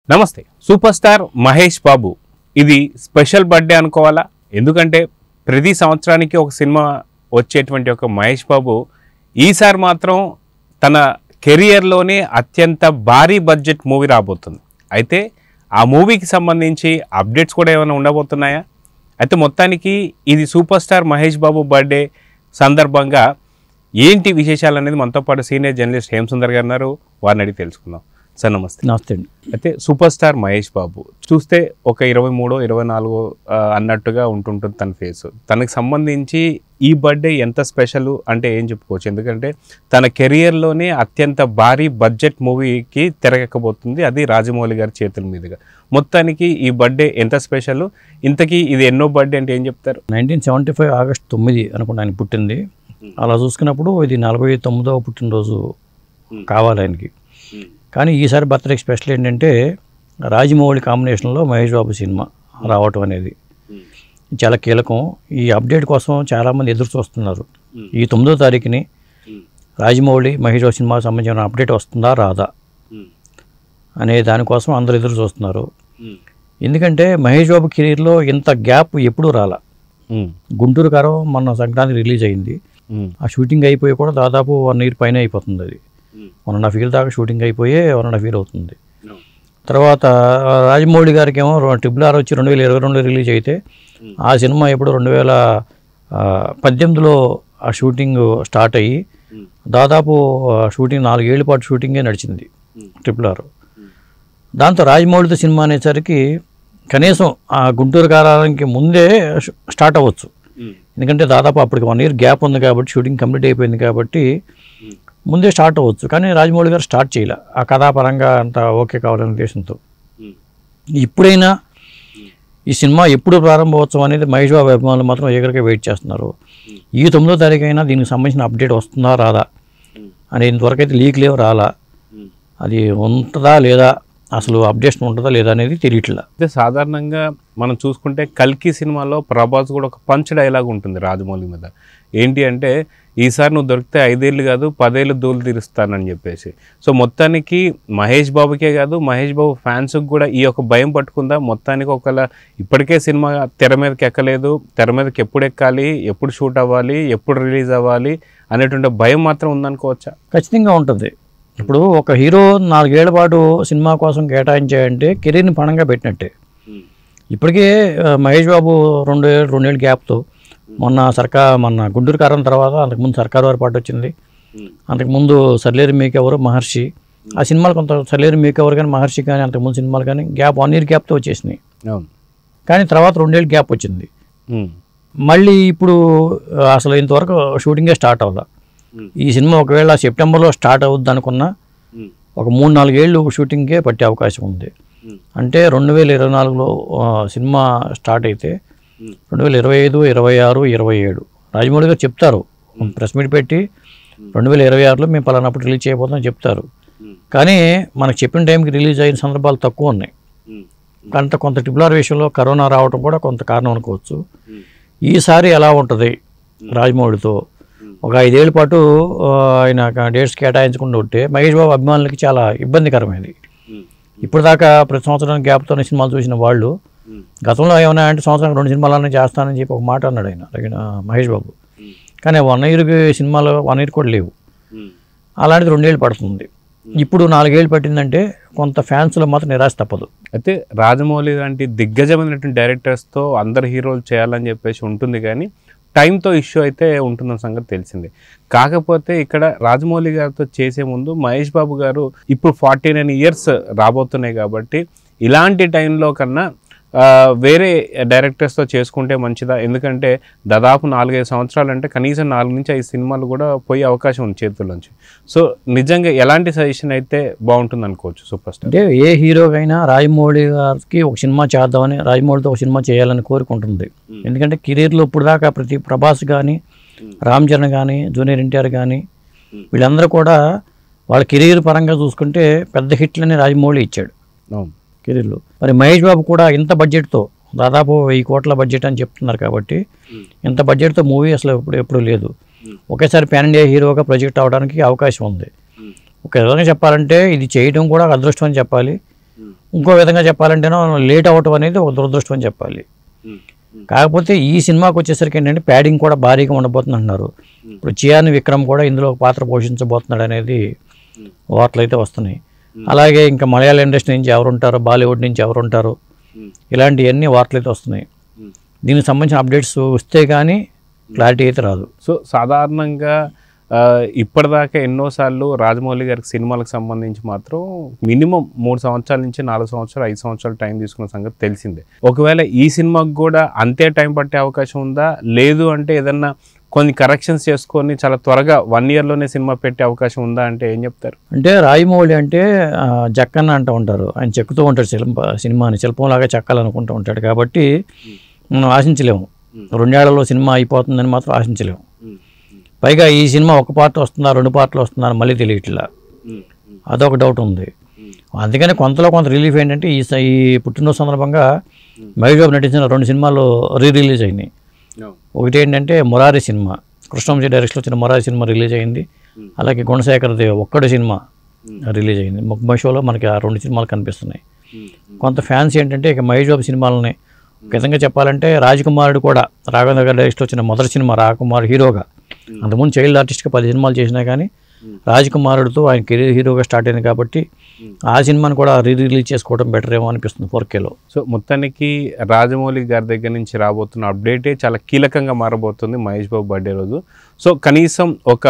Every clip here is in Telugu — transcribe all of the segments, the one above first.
నమస్తే. సూపర్ స్టార్ మహేష్ బాబు ఇది స్పెషల్ బర్త్డే అనుకోవాలా? ఎందుకంటే ప్రతి సంవత్సరానికి ఒక సినిమా వచ్చేటువంటి ఒక మహేష్ బాబు ఈసారి మాత్రం తన కెరియర్లోనే అత్యంత భారీ బడ్జెట్ మూవీ రాబోతుంది. అయితే ఆ మూవీకి సంబంధించి అప్డేట్స్ కూడా ఏమైనా ఉండబోతున్నాయా? అయితే మొత్తానికి ఇది super star Mahesh Babu birthday సందర్భంగా ఏంటి విశేషాలు అనేది మనతో పాటు సీనియర్ జర్నలిస్ట్ హేమసుందర్ గారు ఉన్నారు. వారిని అడిగి తెలుసుకుందాం. సార్ నమస్తే. నమస్తే అండి. అయితే సూపర్ స్టార్ మహేష్ బాబు చూస్తే ఒక 23-24 అన్నట్టుగా ఉంటుంటుంది తన ఫేస్. తనకు సంబంధించి ఈ బర్త్డే ఎంత స్పెషల్ అంటే ఏం చెప్పుకోవచ్చు? ఎందుకంటే తన కెరియర్లోనే అత్యంత భారీ బడ్జెట్ మూవీకి తెరకెక్కబోతుంది, అది రాజమౌళి గారి చేతుల మీదుగా. మొత్తానికి ఈ బర్త్డే ఎంత స్పెషల్? ఇంతకీ ఇది ఎన్నో బర్త్డే అంటే ఏం చెప్తారు? 1975 ఆగస్టు 9 అనుకుంటా ఆయన పుట్టింది. అలా చూసుకున్నప్పుడు ఇది 49వ పుట్టినరోజు కావాలి ఆయనకి. కానీ ఈసారి బర్త్డే స్పెషల్ ఏంటంటే రాజమౌళి కాంబినేషన్లో మహేష్ బాబు సినిమా రావటం అనేది చాలా కీలకం. ఈ అప్డేట్ కోసం చాలామంది ఎదురు చూస్తున్నారు. ఈ 9వ తారీఖుని రాజమౌళి మహేష్ బాబు సినిమాకి సంబంధించిన అప్డేట్ వస్తుందా రాదా అనే దానికోసం అందరూ ఎదురు చూస్తున్నారు. ఎందుకంటే మహేష్ బాబు కెరీర్లో ఇంత గ్యాప్ ఎప్పుడూ రాలా. గుంటూరు కారం మొన్న సంక్రాంతి రిలీజ్ అయింది. ఆ షూటింగ్ అయిపోయి కూడా దాదాపు 1 year పైన అయిపోతుంది. అది 1.5 year దాకా షూటింగ్ అయిపోయే 1.5 year అవుతుంది. తర్వాత రాజమౌళి గారికి ఏమో RRR వచ్చి 2022 రిలీజ్ అయితే ఆ సినిమా ఎప్పుడు 2018లో ఆ షూటింగ్ స్టార్ట్ అయ్యి దాదాపు షూటింగ్ 4 ఏళ్ల పాటు షూటింగే నడిచింది RRR. దాంతో రాజమౌళితో సినిమా అనేసరికి కనీసం ఆ గుంటూరు కారానికి ముందే స్టార్ట్ అవ్వచ్చు. ఎందుకంటే దాదాపు అప్పటికి 1 year గ్యాప్ ఉంది కాబట్టి షూటింగ్ కంప్లీట్ అయిపోయింది కాబట్టి ముందే స్టార్ట్ అవ్వచ్చు. కానీ రాజమౌళి గారు స్టార్ట్ చేయలే, ఆ కథాపరంగా అంత ఓకే కావాలనే ఉద్దేశంతో. ఇప్పుడైనా ఈ సినిమా ఎప్పుడు ప్రారంభోత్సవం అనేది మహేష్ బాబు అభిమానులు మాత్రం ఎగరికే వెయిట్ చేస్తున్నారు. ఈ 9వ తారీఖు అయినా దీనికి సంబంధించిన అప్డేట్ వస్తుందా రాదా అని ఇంతవరకు అయితే లీక్ లేవు, రాలా. అది ఉంటుందా లేదా, అసలు అప్డేషన్ ఉంటుందా లేదా అనేది తెలియట్లా. అయితే సాధారణంగా మనం చూసుకుంటే కల్కి సినిమాలో ప్రభాస్ కూడా ఒక పంచ్ డైలాగ్ ఉంటుంది రాజమౌళి మీద. ఏంటి అంటే, ఈసారి నువ్వు దొరికితే 5 ఏళ్ళు కాదు 10 ఏళ్ళు దూలు తీరుస్తానని చెప్పేసి. సో మొత్తానికి మహేష్ బాబుకే కాదు, మహేష్ బాబు ఫ్యాన్స్కి కూడా ఈ యొక్క భయం పట్టుకుందా? మొత్తానికి ఒకవేళ ఇప్పటికే సినిమా తెర మీదకి ఎక్కలేదు, తెర మీదకి ఎప్పుడు ఎక్కాలి, ఎప్పుడు షూట్ అవ్వాలి, ఎప్పుడు రిలీజ్ అవ్వాలి అనేటువంటి భయం మాత్రం ఉందనుకోవచ్చా? ఖచ్చితంగా ఉంటుంది. ఇప్పుడు ఒక హీరో 4 ఏళ్ల పాటు సినిమా కోసం కేటాయించాయంటే కెరీర్ని పణంగా పెట్టినట్టే. ఇప్పటికే మహేష్ బాబు 2 ఏళ్ళ గ్యాప్తో మొన్న గుంటూరు కారం తర్వాత అంతకుముందు సర్కారు వారి పాట వచ్చింది. అంతకుముందు సర్లేరు మీకెవరు, మహర్షి. ఆ సినిమాలు కొంత సర్లేరు మీకెవరు కానీ మహర్షి కానీ అంతకుముందు సినిమాలు కానీ గ్యాప్ 1 year గ్యాప్తో వచ్చేసినాయి. కానీ తర్వాత 2 ఏళ్ళ గ్యాప్ వచ్చింది. మళ్ళీ ఇప్పుడు అసలు ఇంతవరకు షూటింగే స్టార్ట్ అవ్వదా. ఈ సినిమా ఒకవేళ సెప్టెంబర్లో స్టార్ట్ అవుద్ది అనుకున్నా ఒక 3-4 ఏళ్ళు షూటింగ్కే పట్టే అవకాశం ఉంది. అంటే 2024లో సినిమా స్టార్ట్ అయితే 2025, 26, 27 రాజమౌళి గారు చెప్తారు, ప్రెస్ మీట్ పెట్టి 2026లో మేము పలానప్పుడు రిలీజ్ చేయబోతామని చెప్తారు. కానీ మనకు చెప్పిన టైంకి రిలీజ్ అయిన సందర్భాలు తక్కువ ఉన్నాయి. కొంత RRR విషయంలో కరోనా రావడం కూడా కొంత కారణం అనుకోవచ్చు. ఈసారి ఎలా ఉంటుంది రాజమౌళితో ఒక 5 ఏళ్ల పాటు ఆయన డేట్స్ కేటాయించకుండా ఉంటే మహేష్ బాబు అభిమానులకి చాలా ఇబ్బందికరమైంది. ఇప్పుడు దాకా ప్రతి సంవత్సరం గ్యాప్తోనే సినిమాలు చూసిన వాళ్ళు గతంలో ఏమైనా అంటే సంవత్సరానికి 2 సినిమాలన్నా చేస్తానని చెప్పి ఒక మాట అన్నాడు ఆయన మహేష్ బాబు. కానీ 1 yearకి సినిమాలు 1 year కూడా లేవు. అలాంటిది 2 ఏళ్ళు పడుతుంది. ఇప్పుడు 4 ఏళ్ళు పట్టిందంటే కొంత ఫ్యాన్స్లో మాత్రం నిరాశ తప్పదు. అయితే రాజమౌళి లాంటి దిగ్గజమైనటువంటి డైరెక్టర్స్తో అందరు హీరోలు చేయాలని చెప్పేసి ఉంటుంది, కానీ టైంతో ఇష్యూ అయితే ఉంటుందన్న సంగతి తెలిసింది. కాకపోతే ఇక్కడ రాజమౌళి గారితో చేసే ముందు మహేష్ బాబు గారు ఇప్పుడు 49 years రాబోతున్నాయి కాబట్టి ఇలాంటి టైంలో కన్నా వేరే డైరెక్టర్స్తో చేసుకుంటే మంచిదా? ఎందుకంటే దాదాపు 4-5 సంవత్సరాలు అంటే కనీసం 4-5 సినిమాలు కూడా పోయే అవకాశం ఉంది చేతుల్లోంచి. సో నిజంగా ఎలాంటి సజెషన్ అయితే బాగుంటుంది అనుకోవచ్చు సూపర్ స్టార్? అంటే ఏ హీరోకైనా రాజమౌళి గారికి ఒక సినిమా చేద్దామని, రాజమౌళితో ఒక సినిమా చేయాలని కోరుకుంటుంది. ఎందుకంటే కెరీర్లో ఇప్పుడు దాకా ప్రతి ప్రభాస్ కానీ, రామ్ చరణ్ కానీ, జూనియర్ ఎన్టీఆర్ కానీ వీళ్ళందరూ కూడా వాళ్ళ కెరీర్ పరంగా చూసుకుంటే పెద్ద హిట్లని రాజమౌళి ఇచ్చాడు కెరీర్లో. మరి మహేష్ బాబు కూడా ఇంత బడ్జెట్తో దాదాపు 1000 కోట్ల బడ్జెట్ అని చెప్తున్నారు కాబట్టి ఇంత బడ్జెట్తో మూవీ అసలు ఎప్పుడు లేదు. ఒకేసారి పాన్ ఇండియా హీరోగా ప్రొజెక్ట్ అవడానికి అవకాశం ఉంది. ఒక విధంగా చెప్పాలంటే ఇది చేయడం కూడా అదృష్టం అని చెప్పాలి. ఇంకో విధంగా చెప్పాలంటేనో లేట్ అవ్వటం అనేది ఒక దురదృష్టం అని చెప్పాలి. కాకపోతే ఈ సినిమాకి వచ్చేసరికి ఏంటంటే ప్యాడింగ్ కూడా భారీగా ఉండబోతుంది అంటున్నారు. ఇప్పుడు చియాన్ విక్రమ్ కూడా ఇందులో ఒక పాత్ర పోషించబోతున్నాడు అనేది వార్తలు అయితే వస్తున్నాయి. అలాగే ఇంకా మలయాళ ఇండస్ట్రీ నుంచి ఎవరు ఉంటారో, బాలీవుడ్ నుంచి ఎవరు ఉంటారో, ఇలాంటివన్నీ వార్తలు అయితే వస్తున్నాయి. దీనికి సంబంధించిన అప్డేట్స్ వస్తే కానీ క్లారిటీ అయితే రాదు. సో సాధారణంగా ఇప్పటిదాకా ఎన్నోసార్లు రాజమౌళి గారికి సినిమాలకు సంబంధించి మాత్రం మినిమం 3 సంవత్సరాల నుంచి 4 సంవత్సరాలు 5 సంవత్సరాలు టైం తీసుకున్న సంగతి తెలిసిందే. ఒకవేళ ఈ సినిమాకి కూడా అంతే టైం పట్టే అవకాశం ఉందా, లేదు అంటే ఏదన్నా కొన్ని కరెక్షన్స్ చేసుకొని చాలా త్వరగా 1 yearలోనే సినిమా పెట్టే అవకాశం ఉందా అంటే ఏం చెప్తారు? అంటే రాజమౌళి అంటే జక్కన్న అంటూ ఉంటారు, ఆయన చెక్కుతూ ఉంటాడు సినిమాని శిల్పంలాగా చెక్కాలనుకుంటూ ఉంటాడు. కాబట్టి మనం ఆశించలేము 2 ఏళ్లలో సినిమా అయిపోతుందని మాత్రం ఆశించలేము. పైగా ఈ సినిమా ఒక పార్ట్ వస్తుందా 2 పార్ట్లు వస్తుందా అని మళ్ళీ తెలియట్లా, అదొక డౌట్ ఉంది. అందుకని కొంతలో కొంత రిలీఫ్ ఏంటంటే ఈ పుట్టినరోజు సందర్భంగా మహేష్ బాబు నటించిన 2 సినిమాలు రిలీజ్ అయినాయి. ఒకటి ఏంటంటే మురారి సినిమా, కృష్ణవంశీ డైరెక్షన్లో వచ్చిన మురారి సినిమా రిలీజ్ అయింది. అలాగే గుణశేఖర్ది ఒక్కడు సినిమా రిలీజ్ అయింది. ముఖ్య షోలో మనకి ఆ 2 సినిమాలు కనిపిస్తున్నాయి. కొంత ఫ్యాన్స్ ఏంటంటే ఇక మహేష్ బాబు సినిమాలని ఒక విధంగా చెప్పాలంటే రాజకుమారుడు కూడా రాఘవేంద్ర గారి డైరెక్షన్లో వచ్చిన మొదటి సినిమా రాజకుమార్ హీరోగా, అంతకుముందు చైల్డ్ ఆర్టిస్ట్గా 10 సినిమాలు చేసినా కానీ రాజకుమారుడితో ఆయన కెరీర్ హీరోగా స్టార్ట్ అయింది. కాబట్టి ఆ సినిమాని కూడా రిలీజ్ చేసుకోవడం బెటర్ ఏమో అనిపిస్తుంది 4Kలో. సో మొత్తానికి రాజమౌళి గారి దగ్గర నుంచి రాబోతున్న అప్డేటే చాలా కీలకంగా మారబోతుంది మహేష్ బాబు బర్త్డే రోజు. సో కనీసం ఒక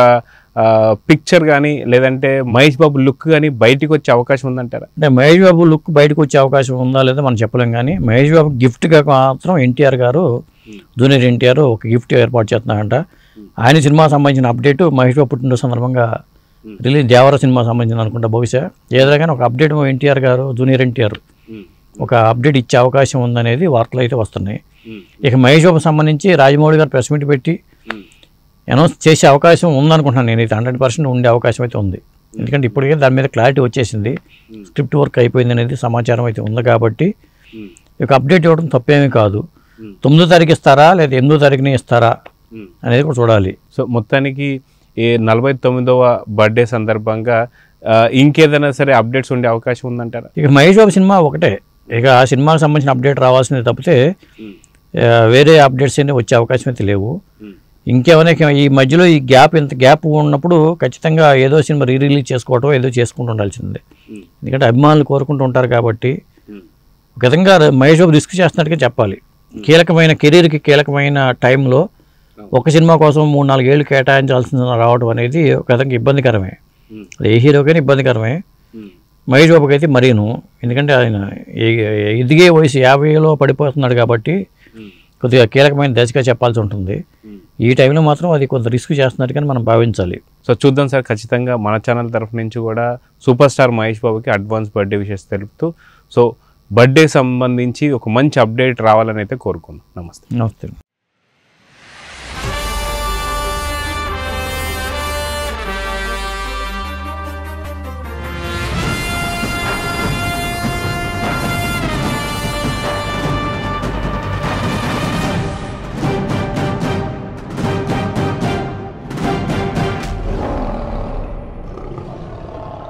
పిక్చర్ కానీ లేదంటే మహేష్ బాబు లుక్ కానీ బయటికి వచ్చే అవకాశం ఉందంటారా? అంటే మహేష్ బాబు లుక్ బయటకు వచ్చే అవకాశం ఉందా లేదా మనం చెప్పలేం. కానీ మహేష్ బాబు గిఫ్ట్గా మాత్రం ఎన్టీఆర్ గారు, జూనియర్ ఎన్టీఆర్ ఒక గిఫ్ట్ ఏర్పాటు చేస్తున్నారంట. ఆయన సినిమా సంబంధించిన అప్డేట్ మహేష్ బాబు పుట్టినరోజు సందర్భంగా రిలీజ్, దేవర సినిమా సంబంధించిన అనుకుంటా బహుశా. ఏదైనా కానీ ఒక అప్డేట్ ఎన్టీఆర్ గారు, జూనియర్ ఎన్టీఆర్ ఒక అప్డేట్ ఇచ్చే అవకాశం ఉందనేది వార్తలు అయితే వస్తున్నాయి. ఇక మహేష్ బాబు సంబంధించి రాజమౌళి గారు ప్రెస్ మీట్ పెట్టి అనౌన్స్ చేసే అవకాశం ఉందనుకుంటున్నాను నేనైతే. 100% ఉండే అవకాశం అయితే ఉంది. ఎందుకంటే ఇప్పటికే దాని మీద క్లారిటీ వచ్చేసింది, స్క్రిప్ట్ వర్క్ అయిపోయింది అనేది సమాచారం అయితే ఉంది. కాబట్టి ఇక అప్డేట్ ఇవ్వడం తప్పేమీ కాదు. 9వ తారీఖు ఇస్తారా లేదా 8వ తారీఖునే ఇస్తారా అనేది కూడా చూడాలి. సో మొత్తానికి ఈ 49వ బర్త్డే సందర్భంగా ఇంకేదైనా సరే అప్డేట్స్ ఉండే అవకాశం ఉందంటారా? ఇక మహేష్ బాబు సినిమా ఒకటే, ఇక ఆ సినిమాకి సంబంధించిన అప్డేట్ రావాల్సింది తప్పితే వేరే అప్డేట్స్ అన్నీ వచ్చే అవకాశం అయితే లేవు. ఇంకేమైనా ఈ మధ్యలో ఈ ఇంత గ్యాప్ ఉన్నప్పుడు ఖచ్చితంగా ఏదో సినిమా రిలీజ్ చేసుకోవటం ఏదో చేసుకుంటూ ఉండాల్సిందే. ఎందుకంటే అభిమానులు కోరుకుంటూ ఉంటారు. కాబట్టి ఒక విధంగా మహేష్ బాబు రిస్క్ చేస్తున్నట్టుగా చెప్పాలి. కీలకమైన కెరీర్కి కీలకమైన టైంలో ఒక సినిమా కోసం 3-4 ఏళ్ళు కేటాయించాల్సి రావడం అనేది ఒక విధంగా ఇబ్బందికరమే. ఏ హీరోకైనా ఇబ్బందికరమే, మహేష్ బాబుకి అయితే మరీను. ఎందుకంటే ఆయన ఎదిగే వయసు 50లో పడిపోతున్నాడు. కాబట్టి కొద్దిగా కీలకమైన దశగా చెప్పాల్సి ఉంటుంది. ఈ టైంలో మాత్రం అది కొంత రిస్క్ చేస్తున్నట్టు కానీ మనం భావించాలి. సో చూద్దాం సార్, ఖచ్చితంగా మన ఛానల్ తరఫు నుంచి కూడా సూపర్ స్టార్ మహేష్ బాబుకి అడ్వాన్స్ బర్త్డే విషెస్ తెలుపుతూ సో బర్త్డే సంబంధించి ఒక మంచి అప్డేట్ రావాలని అయితే కోరుకుందాం. నమస్తే.